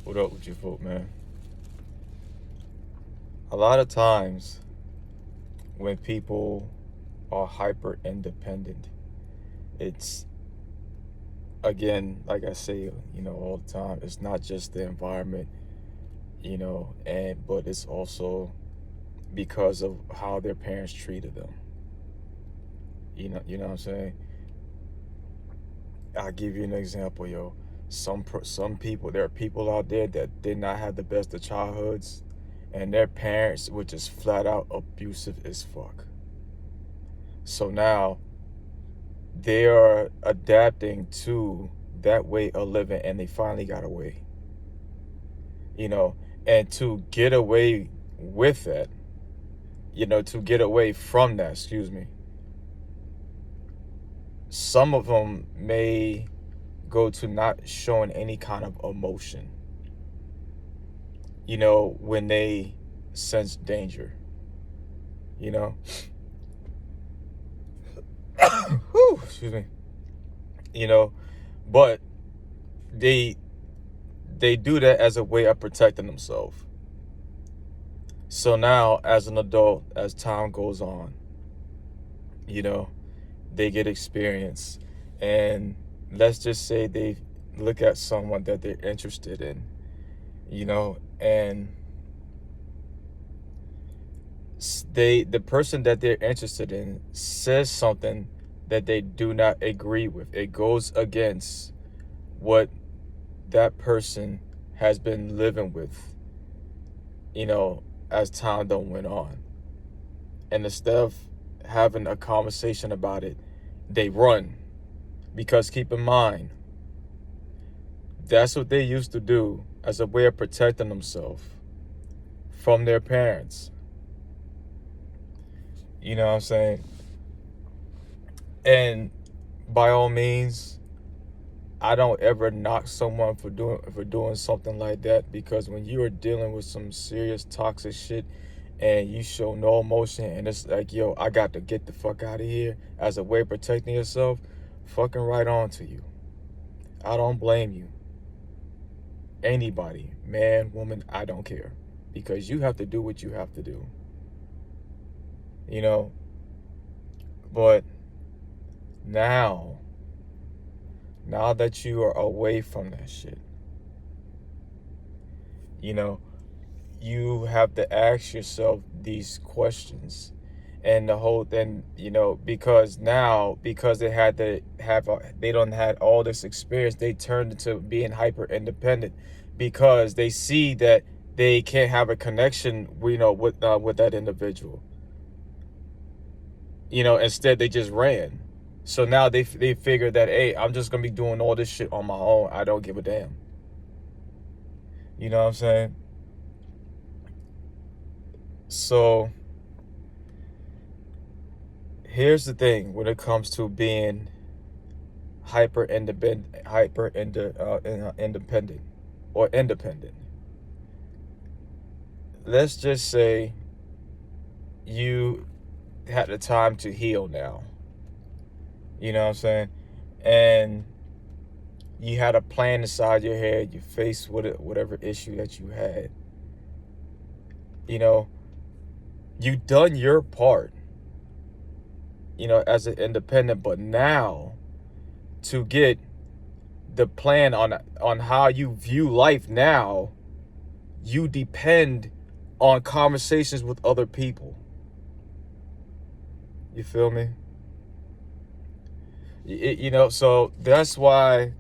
What up with you folk, man? A lot of times when people are hyper independent, it's again, like I say, all the time, it's not just the environment, and but it's also because of how their parents treated them. You know what I'm saying? I'll give you an example, yo. Some people, there are people out there that did not have the best of childhoods, and their parents were just flat out abusive as fuck. So now they are adapting to that way of living, and they finally got away. You know, and to get away with that, to get away from that, excuse me, some of them may go to not showing any kind of emotion, when they sense danger, you know. Whew, excuse me. You know, but they they do that as a way of protecting themselves. So now, as an adult, as time goes on, you know, they get experience, and let's just say they look at someone that they're interested in, and the person that they're interested in says something that they do not agree with. It goes against what that person has been living with, as time done went on. And instead of having a conversation about it, they run. Because keep in mind, that's what they used to do as a way of protecting themselves from their parents. You know what I'm saying? And by all means, I don't ever knock someone for doing something like that, because when you are dealing with some serious toxic shit and you show no emotion, and it's like, yo, I got to get the fuck out of here as a way of protecting yourself, fucking right on to you. I don't blame you. Anybody, man, woman, I don't care, because you have to do what you have to do. But now that you are away from that shit, you have to ask yourself these questions. And the whole thing, because they don't had all this experience, they turned into being hyper independent, because they see that they can't have a connection, with that individual. Instead they just ran. So now they figure that, hey, I'm just gonna be doing all this shit on my own. I don't give a damn. You know what I'm saying? So here's the thing: when it comes to being independent or independent. Let's just say you had the time to heal now. You know what I'm saying? And you had a plan inside your head. You faced whatever issue that you had. You done your part, as an independent. But now, to get the plan on how you view life now, you depend on conversations with other people. You feel me? So that's why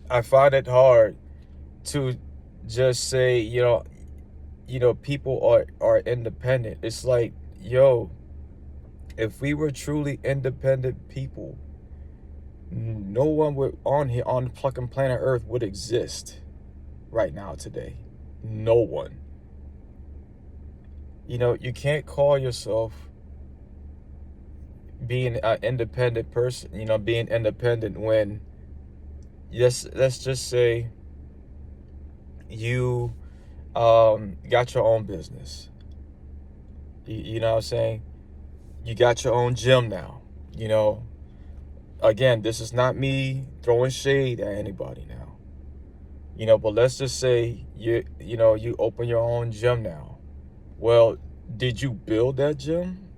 I find it hard to just say, people are independent. It's like, yo, if we were truly independent people, no one would on the fucking planet Earth would exist right now today. No one. You can't call yourself being an independent person, being independent, when, yes, let's just say you got your own business. You know what I'm saying? You got your own gym now. Again, this is not me throwing shade at anybody now. But let's just say you open your own gym now. Well, did you build that gym?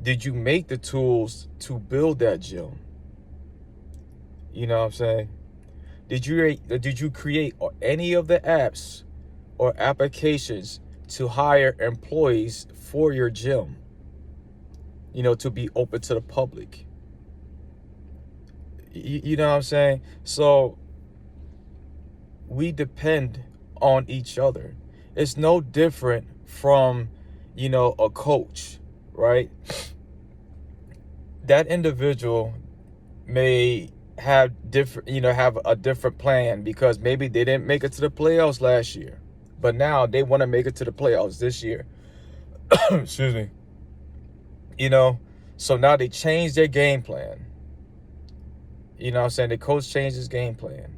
Did you make the tools to build that gym? You know what I'm saying? Did you create any of the apps or applications to hire employees for your gym? To be open to the public. You know what I'm saying? So we depend on each other. It's no different from, a coach, right? That individual may have a different plan because maybe they didn't make it to the playoffs last year, but now they want to make it to the playoffs this year. Excuse me. So now they changed their game plan. You know what I'm saying? The coach changed his game plan.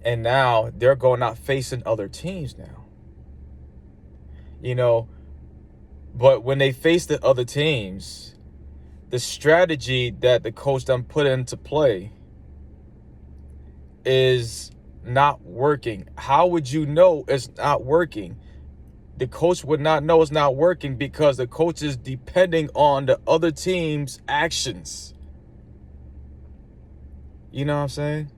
And now they're going out facing other teams now. But when they face the other teams, the strategy that the coach done put into play is not working. How would you know it's not working? The coach would not know it's not working because the coach is depending on the other team's actions. You know what I'm saying?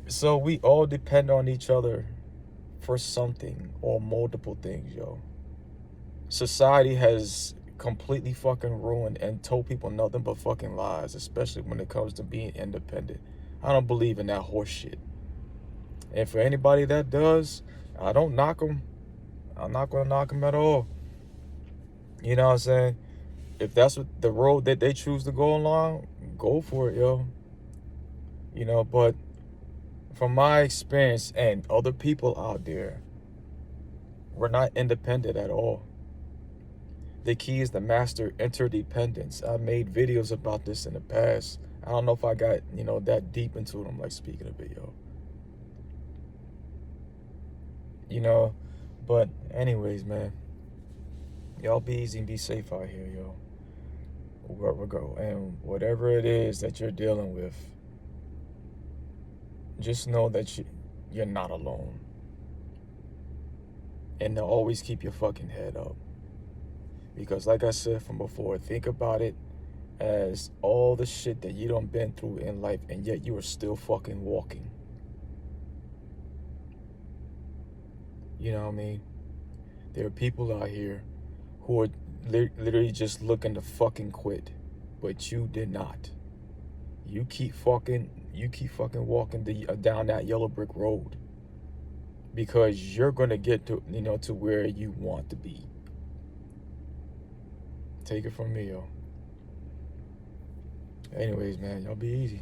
So we all depend on each other for something or multiple things, yo. Society has completely fucking ruined and told people nothing but fucking lies, especially when it comes to being independent. I don't believe in that horse shit. And for anybody that does, I don't knock them. I'm not going to knock them at all. You know what I'm saying? If that's what the road that they choose to go along, go for it, yo. But from my experience and other people out there, we're not independent at all. The key is to master interdependence. I made videos about this in the past. I don't know if I got, that deep into them, like speaking of it, yo. But anyways, man, y'all be easy and be safe out here, yo. Wherever we go. And whatever it is that you're dealing with, just know that you're not alone. And to always keep your fucking head up. Because like I said from before, think about it as all the shit that you done been through in life, and yet you are still fucking walking. You know what I mean? There are people out here who are literally just looking to fucking quit, but you did not. You keep fucking walking down that yellow brick road, because you're gonna get to where you want to be. Take it from me, yo. Anyways, man, y'all be easy.